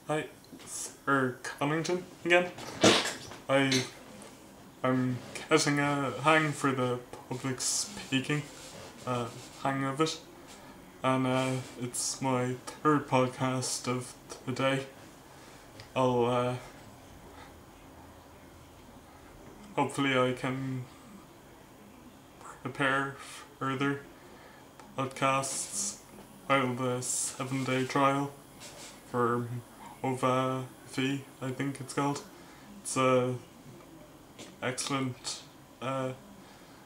Hi, Sir Cunnington again. I'm getting a hang for the public speaking, hang of it, and it's my third podcast of the day. I'll hopefully I can prepare further podcasts while the 7-day trial for OVA V, I think it's called. It's a excellent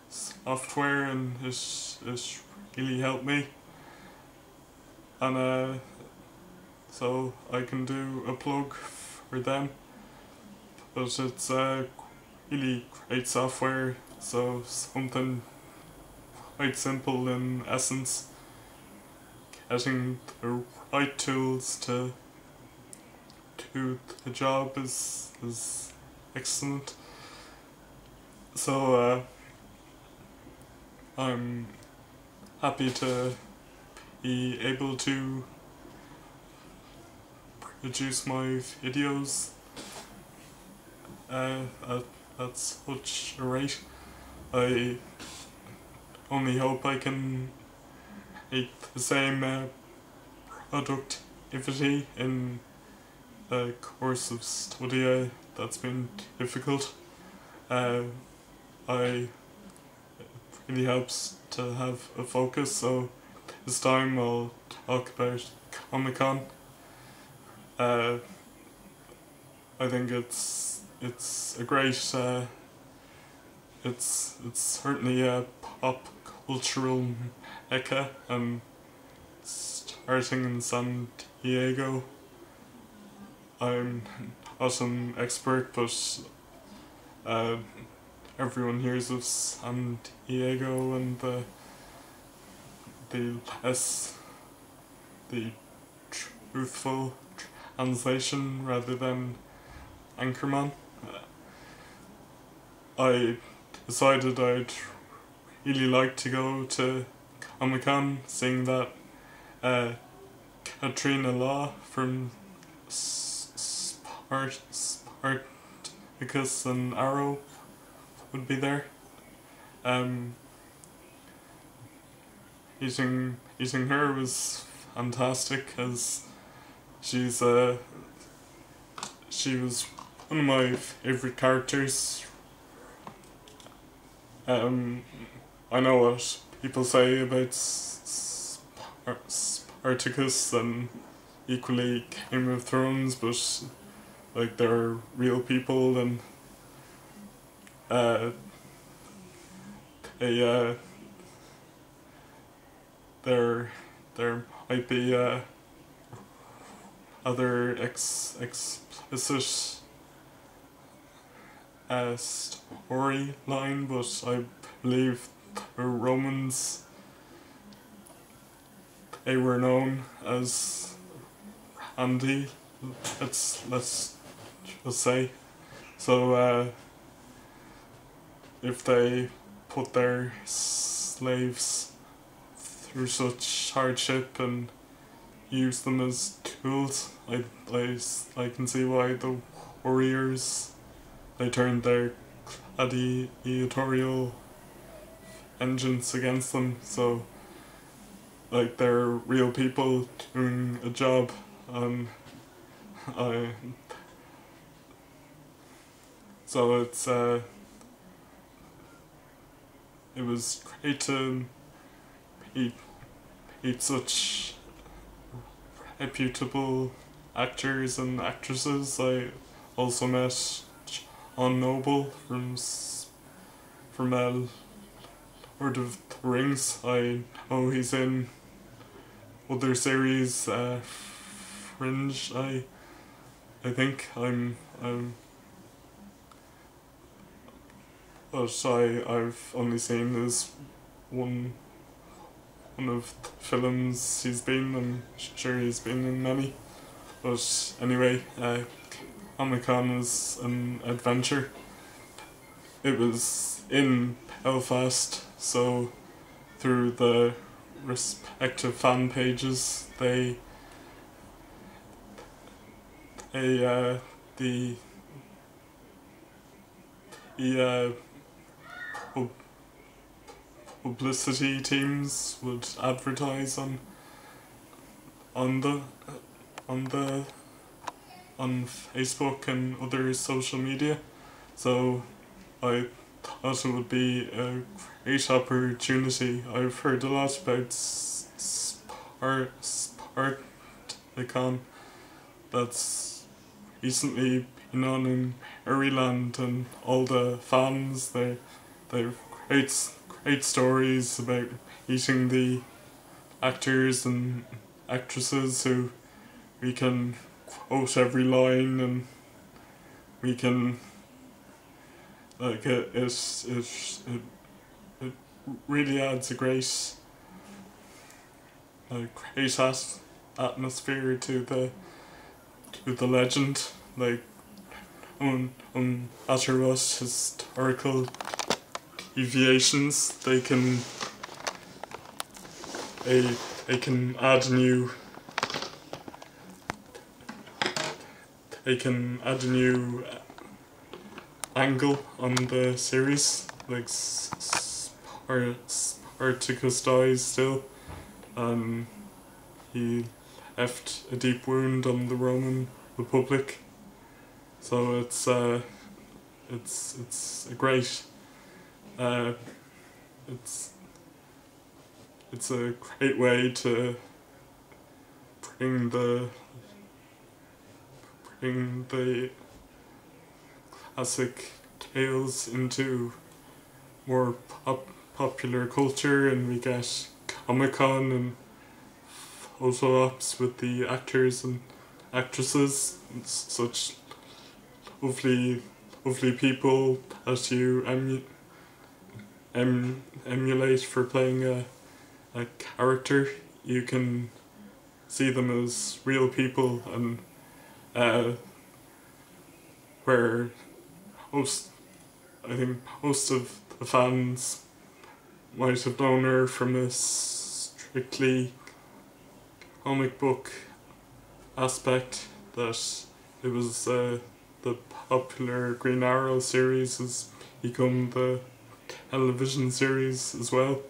software and it's really helped me, and so I can do a plug for them, but it's really great software, so something quite simple in essence. Getting the right tools to do the job is excellent. So I'm happy to be able to produce my videos at such a rate. I only hope I can make the same productivity in the course of study that's been difficult. It really helps to have a focus, so this time I'll talk about Comic-Con. I think it's a great it's certainly a pop cultural mecca, and starting in San Diego. I'm not an expert, but everyone hears of San Diego and the truthful translation rather than Anchorman. I decided I'd really like to go to Comic-Con, seeing that Katrina Law from Spartacus and Arrow would be there. Meeting her was fantastic, as she was one of my favourite characters. I know what people say about Spartacus and equally Game of Thrones, but like, they're real people, and there might be other explicit storyline, but I believe the Romans, they were known as Andy, let's just say. So if they put their slaves through such hardship and use them as tools, I can see why the warriors, they turned their gladiatorial vengeance against them. So, like, they're real people doing a job, and so it was great to meet such reputable actors and actresses. I also met John Noble from Lord of the Rings. I know he's in other series, Fringe. I think but I've only seen this one of the films he's been. I'm sure he's been in many. But anyway, Comic-Con was an adventure. It was in Belfast, so through the respective fan pages, they the the pub- publicity teams would advertise on the on the on Facebook and other social media. So I thought it would be a great opportunity. I've heard a lot about Spartacon that's recently been on in Ireland, and all the fans, they're great stories about meeting the actors and actresses who we can quote every line, and we can like it really adds a great atmosphere to the legend. Like after us historical deviations, they can add a new angle on the series. Like Spartacus dies still, and he left a deep wound on the Roman Republic. So it's a great it's a great way to bring the classic tales into more popular culture, and we get Comic-Con and photo ops with the actors and actresses, and such lovely people that you emulate for playing a character. You can see them as real people, and where I think most of the fans might have known her from a strictly comic book aspect, that it was the popular Green Arrow series has become the television series as well.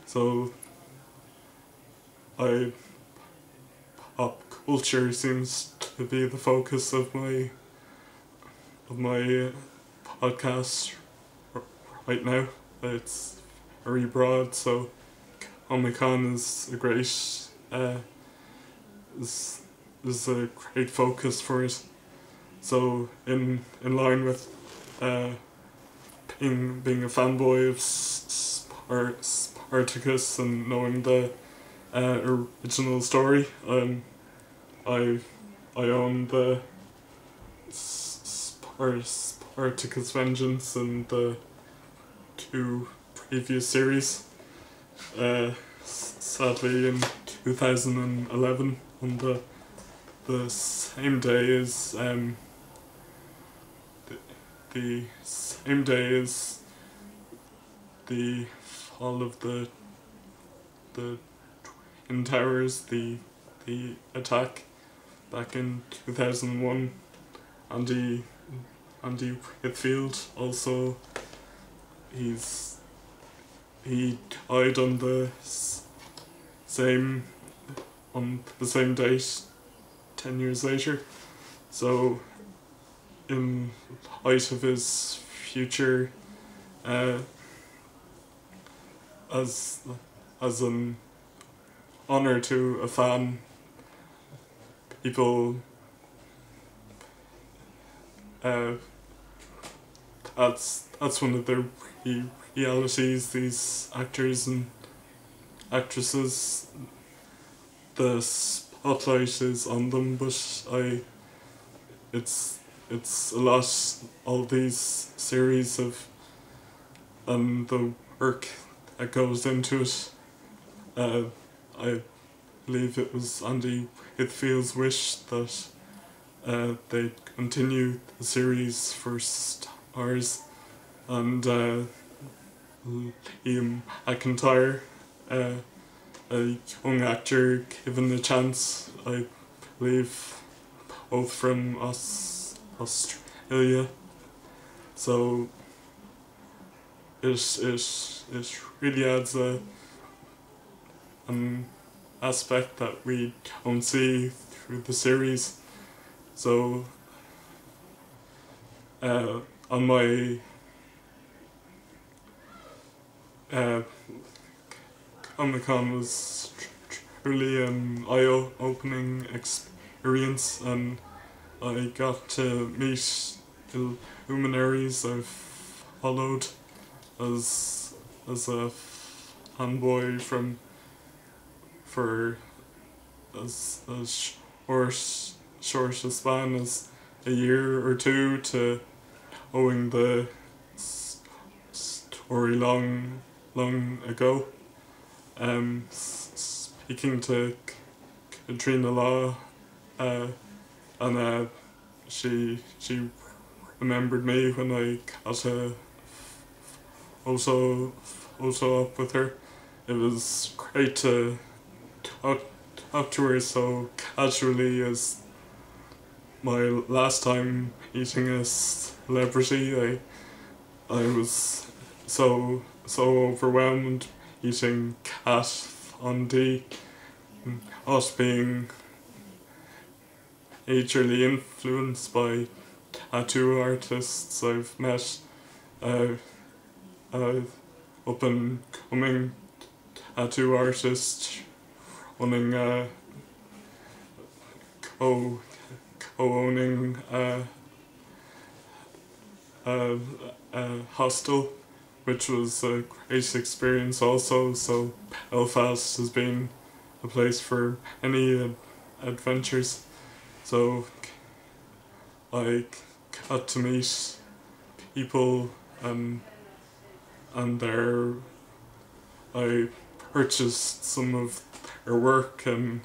So pop culture seems to be the focus of my podcast right now. It's very broad, so Comic-Con is a great is a great focus for it. So in line with being a fanboy of Spartacus and knowing the original story, I own the Spartacus Vengeance and the two previous series. Sadly, in 2011, on the same day as the same day as the fall of the Twin Towers, the attack back in 2001. Andy Whitfield also, he died on the same date 10 years later. So in light of his future, as an honour to a fan, people that's one of the realities. These actors and actresses, the spotlight is on them, but it's a lot. All these series of and the work that goes into it. I believe it was Andy Whitfield's wish that they continue the series for stars, and Liam McIntyre, a young actor given a chance, I believe both from Australia, so it really adds an aspect that we don't see through the series. So on my Comic-Con was truly an eye-opening experience, and I got to meet the luminaries I've followed as a fanboy for as short a span as a year or two to owing the story long ago. Speaking to Katrina Law, and she remembered me when I got a photo up with her. It was great to talk to her so casually as my last time meeting a celebrity. I was so overwhelmed eating cat fondue, us being majorly influenced by tattoo artists I've met, up and coming tattoo artist running co-owning a hostel, which was a great experience also. So Belfast has been a place for any adventures. So I got to meet people, and I purchased some of their work and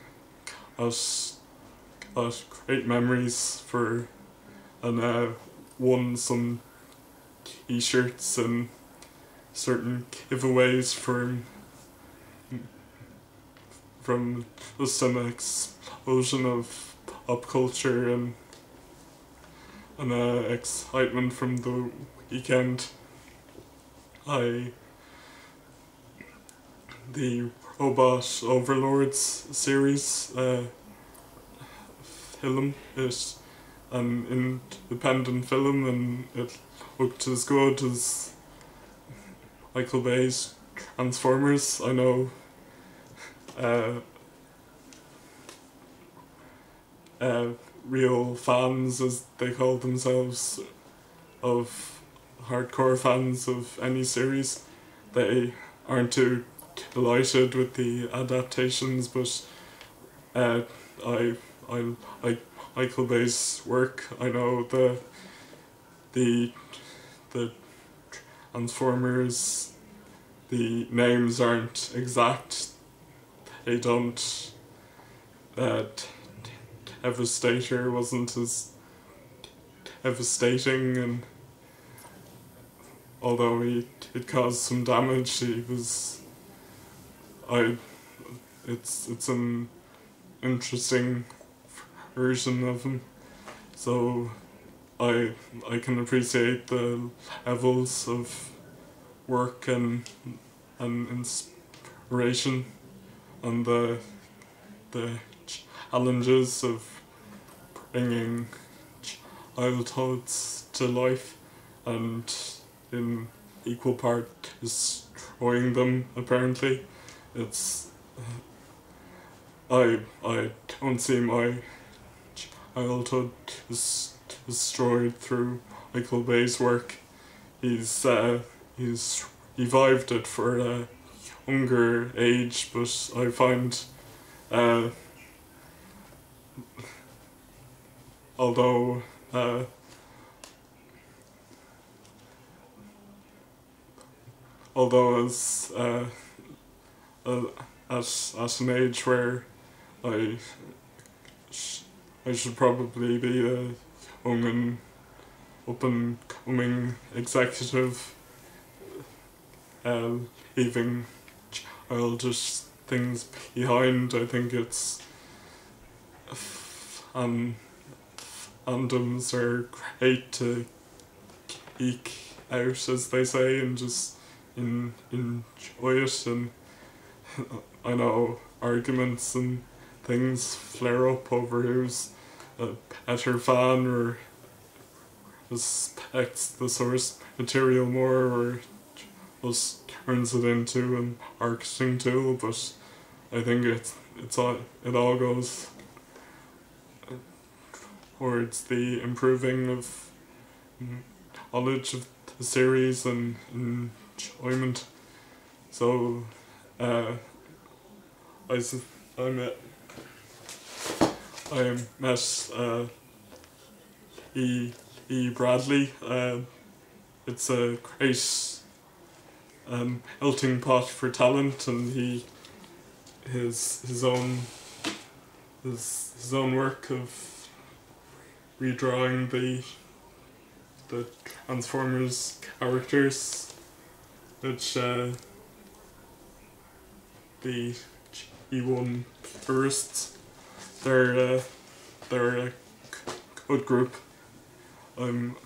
got great memories for, and won some t-shirts and certain giveaways from just an explosion of pop culture and excitement from the weekend. The Robot Overlords series film is an independent film, and it looked as good as Michael Bay's Transformers. I know real fans, as they call themselves, of hardcore fans of any series, they aren't too delighted with the adaptations, but I like Michael Bay's work. I know the Transformers, the names aren't exact. They don't. Devastator wasn't as devastating, and although it caused some damage, it's an interesting version of him. So I can appreciate the levels of work and inspiration and the challenges of bringing childhoods to life, and in equal part destroying them. Apparently, it's I don't see my childhood destroyed through Michael Bay's work. He's revived it for a younger age, but I find although as at an age where I should probably be a young and up and coming executive, leaving childish things behind. I think it's fandoms are great to geek out, as they say, and just enjoy it. And I know arguments and things flare up over who's a better fan or respects the source material more or just turns it into a marketing tool. But I think it all goes towards the improving of knowledge of the series and enjoyment. So I met E. Bradley. It's a great melting pot for talent, and his own work of redrawing the Transformers characters, which the E1 purists, they're a good group, I'm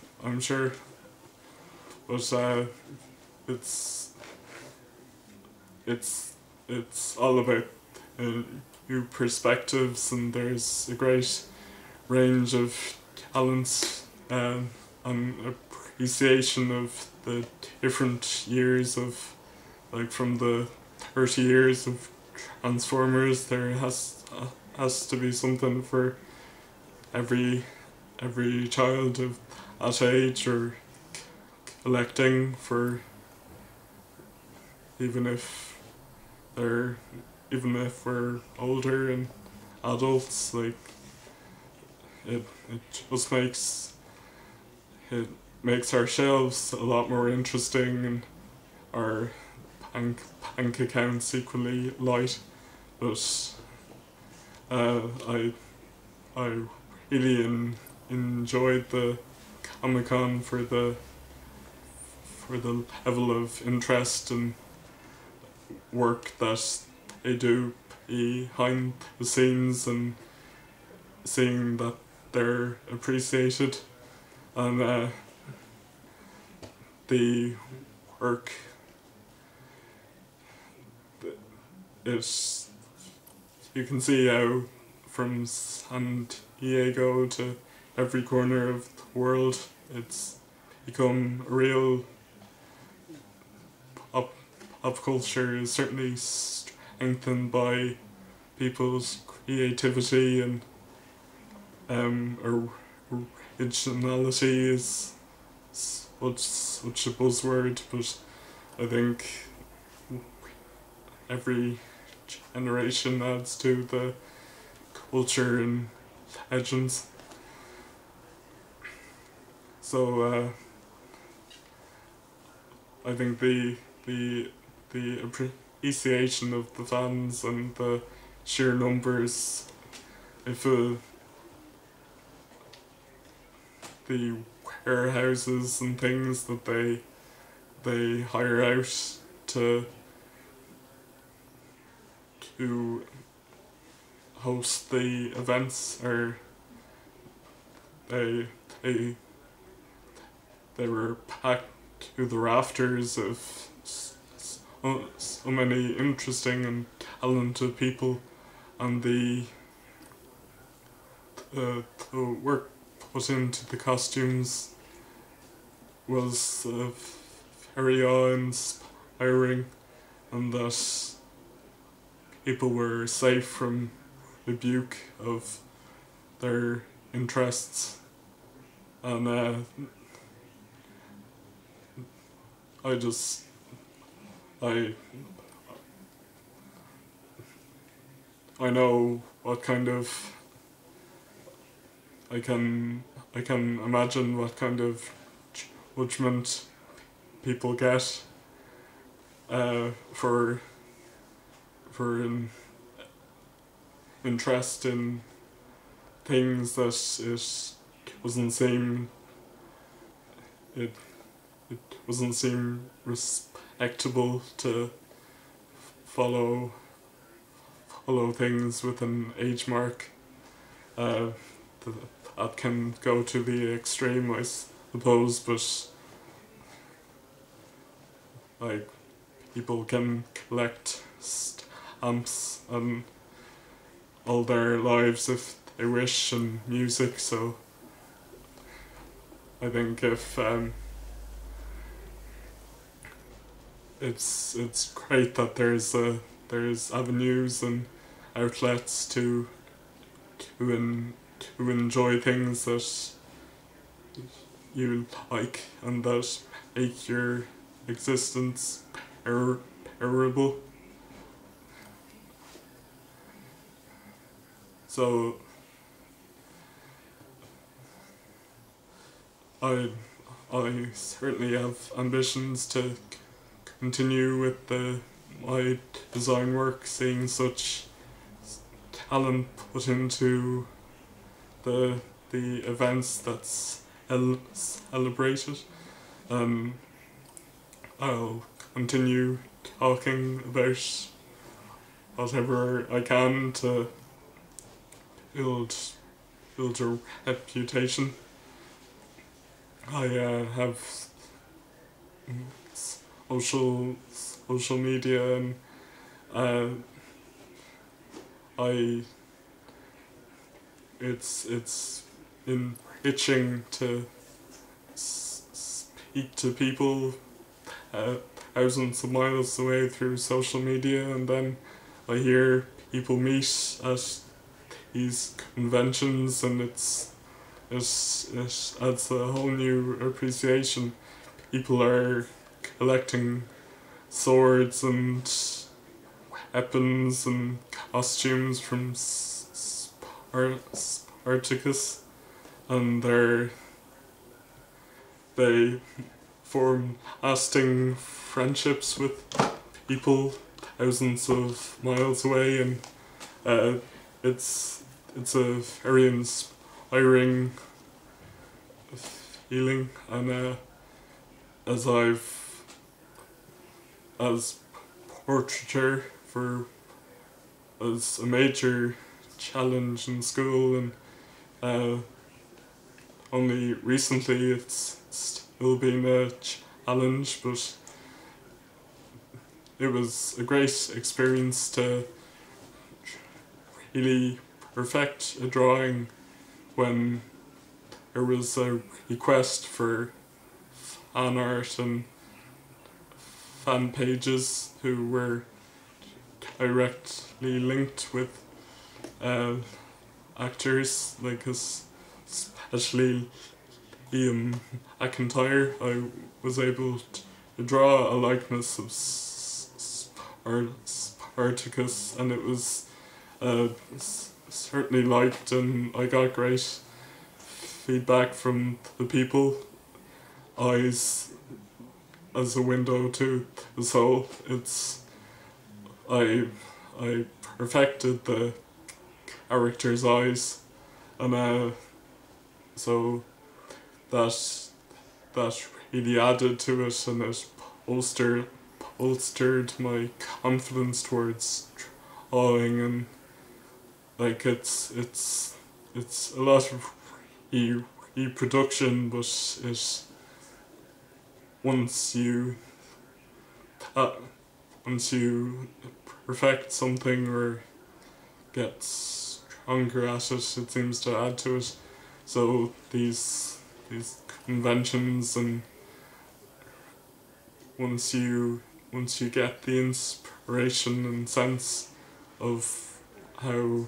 sure, but it's all about new perspectives, and there's a great range of talents and appreciation of the different years of, like, from the 30 years of Transformers. There has to be something for every child of that age, or collecting for, even if we're older and adults. Like, it just makes our shelves a lot more interesting, and our bank accounts equally light. But I really enjoyed the Comic-Con for the level of interest and work that they do behind the scenes, and seeing that they're appreciated, and the work is, you can see how from San Diego to every corner of the world it's become a real pop culture is certainly strengthened by people's creativity, and originality is such a buzzword, but I think every generation adds to the culture and legends. So I think the appreciation of the fans and the sheer numbers, if the warehouses and things that they hire out to host the events, or they were packed to the rafters of so many interesting and talented people, and the work put into the costumes was very awe-inspiring, and that people were safe from rebuke of their interests. And I know what kind of, I can imagine what kind of judgment people get for an interest in things that it wasn't seem respectable to follow things with an age mark. that can go to the extreme, I suppose, but like people can collect stamps and all their lives if they wish, and music, so I think if it's great that there's avenues and outlets to enjoy things that you like and that make your existence bearable. So I certainly have ambitions to continue with my design work, seeing such talent put into the events that's celebrated. I'll continue talking about whatever I can to build a reputation. I have social media, and it's enriching to speak to people thousands of miles away through social media, and then I hear people meet at these conventions, and it adds a whole new appreciation. People are collecting swords and weapons and costumes from Spartacus, and they form lasting friendships with people thousands of miles away, and it's a very inspiring feeling. And as portraiture was a major challenge in school, and only recently it's still been a challenge, but it was a great experience to really perfect a drawing when there was a request for fan art and fan pages who were directly linked with actors, like especially Liam McIntyre. I was able to draw a likeness of Spartacus, and it was certainly liked, and I got great feedback from the people. Eyes as a window to the soul. I perfected the character's eyes, and so that really added to it, and it bolstered my confidence towards drawing, and like it's a lot of reproduction, but it once you perfect something or get stronger at it, it seems to add to it. So these conventions, and once you get the inspiration and sense of how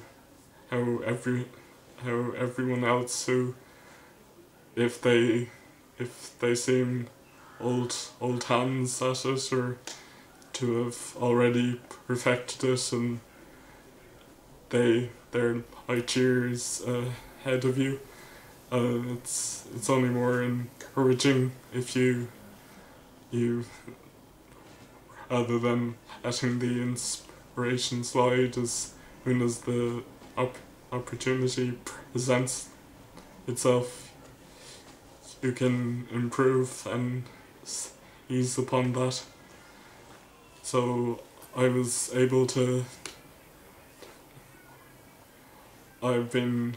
everyone else who, if they seem old hands at it, or to have already perfected it, and they're light years ahead of you, it's only more encouraging if you rather than letting the inspiration slide as soon as the opportunity presents itself, you can improve and ease upon that. So I was able to, I've been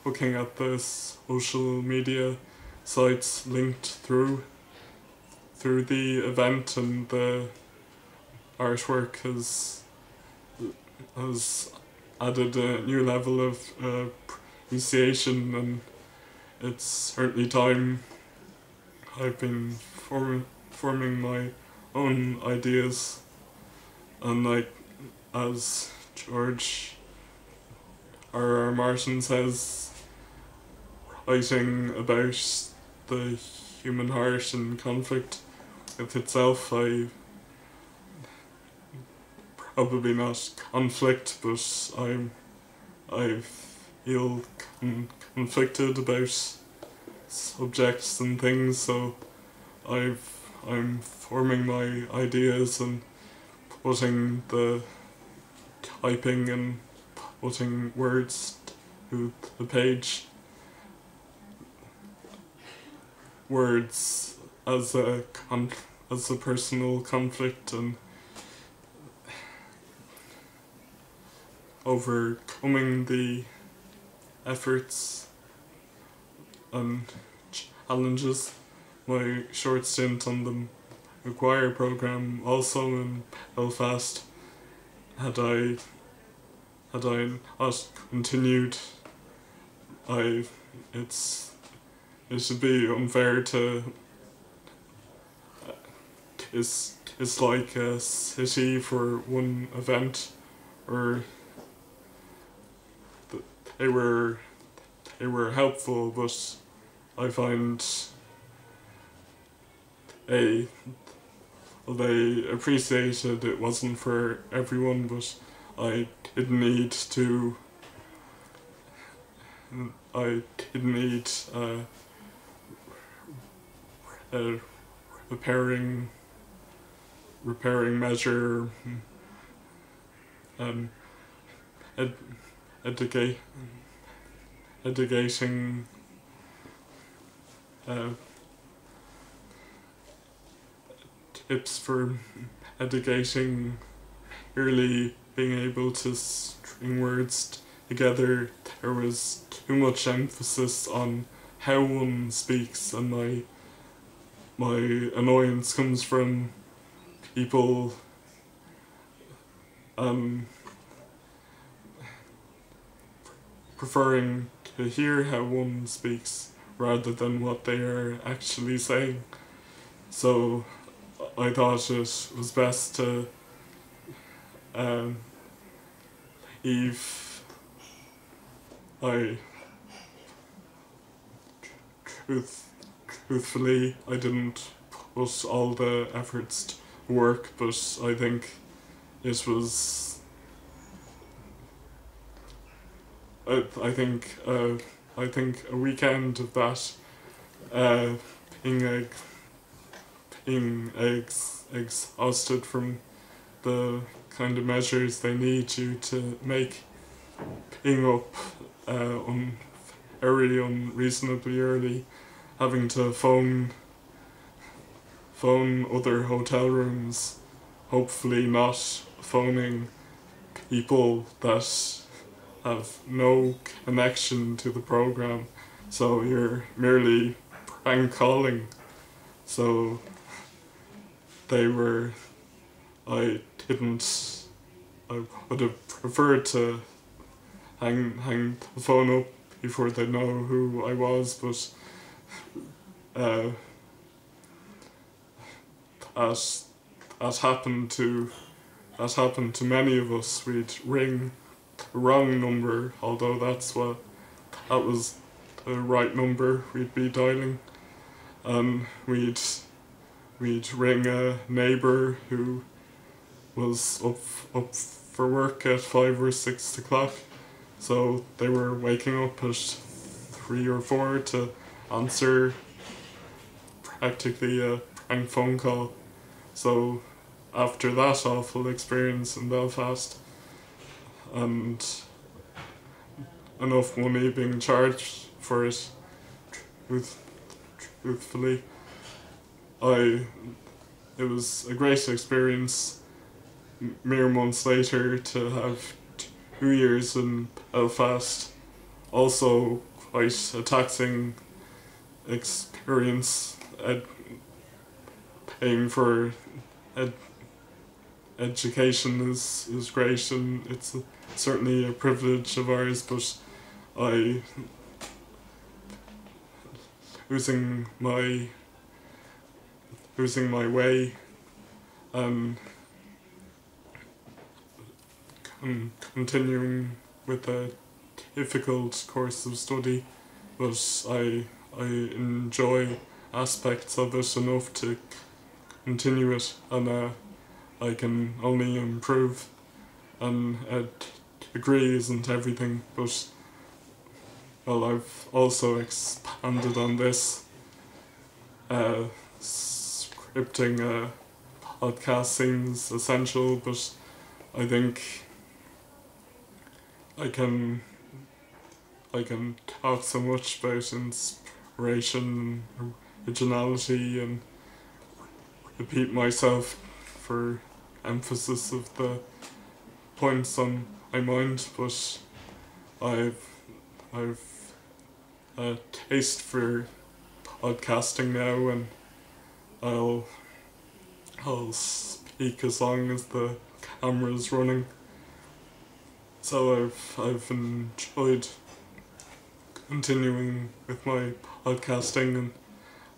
looking at the social media sites linked through the event, and the artwork has added a new level of appreciation, and it's certainly time I've been forming my own ideas, and like as George R. R. Martin says, writing about the human heart and conflict with itself, probably not conflict, but I feel conflicted about subjects and things, so I'm forming my ideas and putting typing and putting words to the page. Words as a personal conflict, and overcoming the efforts and challenges. My short stint on the Maguire programme also in Belfast, had I not continued, it should be unfair to it's like a city for one event, or they were helpful, but I find they appreciated it wasn't for everyone, but I didn't need a repairing measure, educating tips for educating, really being able to string words together. There was too much emphasis on how one speaks, and my annoyance comes from people preferring to hear how one speaks rather than what they are actually saying. So I thought it was best to leave. Truthfully, I didn't put all the efforts to work, but I think it was. I think a weekend of that, being exhausted from the kind of measures they need you to make, being up very unreasonably early, having to phone other hotel rooms, hopefully not phoning people that have no connection to the programme, so you're merely prank calling. So I would have preferred to hang the phone up before they know who I was, but as happened to many of us, we'd ring the wrong number, although that was the right number we'd be dialing, and we'd ring a neighbour who was up for work at 5 or 6 o'clock, so they were waking up at 3 or 4 to answer practically a prank phone call. So after that awful experience in Belfast, and enough money being charged for it, truthfully, it was a great experience. Mere months later, to have 2 years in Belfast, also quite a taxing experience. Paying for education is great, and it's certainly a privilege of ours, but losing my way and continuing with a difficult course of study, but I enjoy aspects of it enough to continue it, and I can only improve. And a degree isn't everything, but well, I've also expanded on this. Scripting a podcast seems essential, but I think I can talk so much about inspiration and originality and repeat myself for emphasis of the points on my mind, but I've a taste for podcasting now, and I'll speak as long as the camera's running. So I've enjoyed continuing with my podcasting, and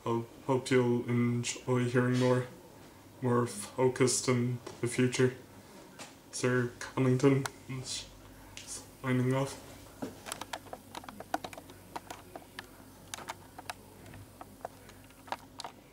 I hope you'll enjoy hearing more focused in the future. Sir Connington signing off.